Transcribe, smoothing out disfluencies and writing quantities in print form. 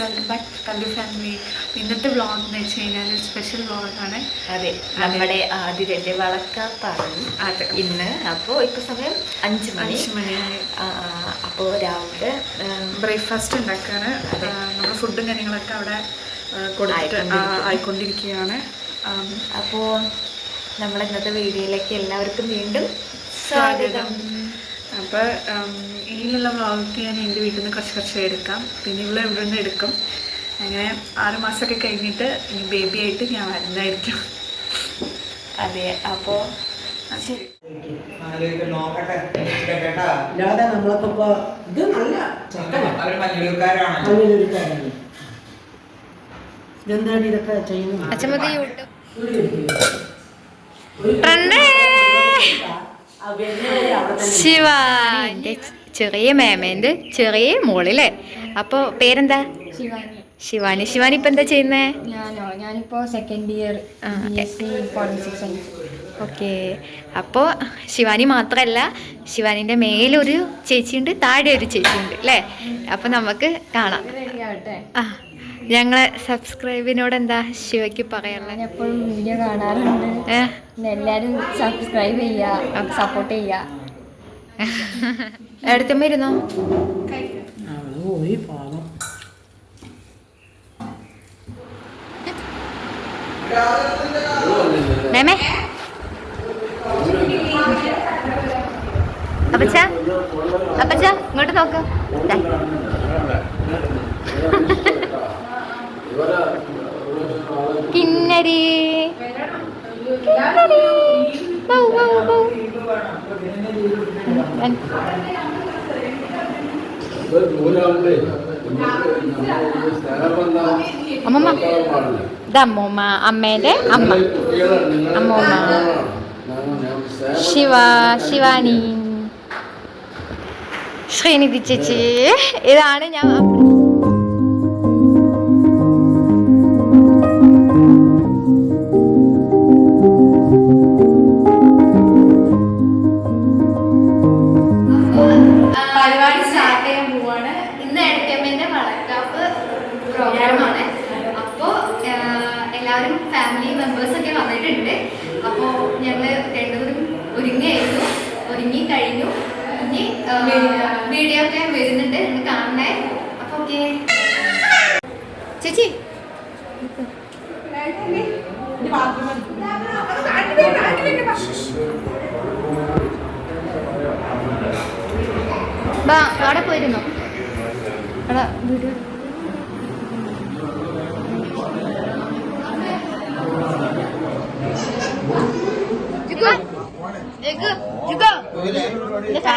Welcome back കല്ലു family. ഇന്നത്തെ vlog എന്ന് വെച്ച് കഴിഞ്ഞാൽ ഒരു സ്പെഷ്യൽ വ്ളോഗാണ്. അതെ, നമ്മുടെ ആതിരൻ്റെ വളക്കാപ്പാണ് അതെ ഇന്ന്. അപ്പോൾ ഇപ്പോൾ സമയം 5 മണിയായി. അപ്പോൾ രാവിലെ ബ്രേക്ക്ഫാസ്റ്റ് ഉണ്ടാക്കുകയാണ്. നമ്മുടെ ഫുഡും കാര്യങ്ങളൊക്കെ അവിടെ ആയിക്കൊണ്ടിരിക്കുകയാണ്. അപ്പോൾ നമ്മൾ ഇന്നത്തെ വീഡിയോയിലേക്ക് എല്ലാവർക്കും വീണ്ടും സ്വാഗതം. അപ്പോൾ ഇതിലുള്ള വ്ളോഗൊക്കെ ഞാൻ എൻ്റെ വീട്ടിൽ നിന്ന് കുറച്ച് എടുക്കാം, പിന്നെ ഇവിടെ ഇവിടെ നിന്ന് എടുക്കും. അങ്ങനെ 6 മാസമൊക്കെ കഴിഞ്ഞിട്ട് ഇനി ബേബി ആയിട്ട് ഞാൻ വരുന്നതായിരിക്കും. അതെ, അപ്പോൾ ശരി. നമ്മളിപ്പോ ഇത് നല്ല ഇതെന്താണ് ഇതൊക്കെ ചെയ്യുന്നത്? അച്ഛമ്മ യൂട്യൂബ് ശിവ, എൻ്റെ ചെറിയ മേമേൻ്റെ ചെറിയ മോളില്ലേ. അപ്പോൾ പേരെന്താ? ശിവാനി. ശിവാനി ഇപ്പം എന്താ ചെയ്യുന്നേ? ഞാനിപ്പോൾ second year forensic science. Okay. അപ്പോൾ ശിവാനി മാത്രമല്ല, ശിവാനിൻ്റെ മേലൊരു ചേച്ചിയുണ്ട്, താഴെ ഒരു ചേച്ചിയുണ്ട് അല്ലേ. അപ്പോൾ നമുക്ക് കാണാം. ആ, ഞങ്ങളെ സബ്സ്ക്രൈബിനോട് എന്താ ശിവയ്ക്ക് പറയാനുള്ളത്? ഞാൻ എപ്പോഴും വീഡിയോ കാണാറുണ്ട്. എല്ലാവരും സബ്സ്ക്രൈബ് ചെയ്യുക, സപ്പോർട്ട് ചെയ്യുക. എടുത്തമ്മ ഇരുന്നോ. പാവം. മേമേ, അപ്പച്ച അപ്പച്ച ഇങ്ങോട്ട് നോക്ക്. കിന്നരി അമ്മമ്മ, ഇതമ്മൂമ്മ, അമ്മേന്റെ അമ്മ, അമ്മൂമ്മ. ശിവാനി, ശ്രീനിധി ചേച്ചി. ഇതാണ് ഞാൻ. പരിപാടി സ്റ്റാർട്ട് ചെയ്യാൻ പോവാണ്. ഇന്ന് എടക്കമ്മേന്റെ വളക്കാപ്പ് പ്രോഗ്രാമാണ്. അപ്പോൾ എല്ലാവരും ഫാമിലി മെമ്പേഴ്സൊക്കെ വന്നിട്ടുണ്ട്. അപ്പോൾ ഞങ്ങൾ രണ്ടുപേരും ഒരുങ്ങി കഴിഞ്ഞു. ഇനി വീഡിയോ ഒക്കെ വരുന്നുണ്ട്, നിങ്ങൾ കാണണേ. അപ്പോൾ ഓക്കെ ചേച്ചി. അവിടെ പോയിരുന്നു. അവിടെ വീഡിയോ juga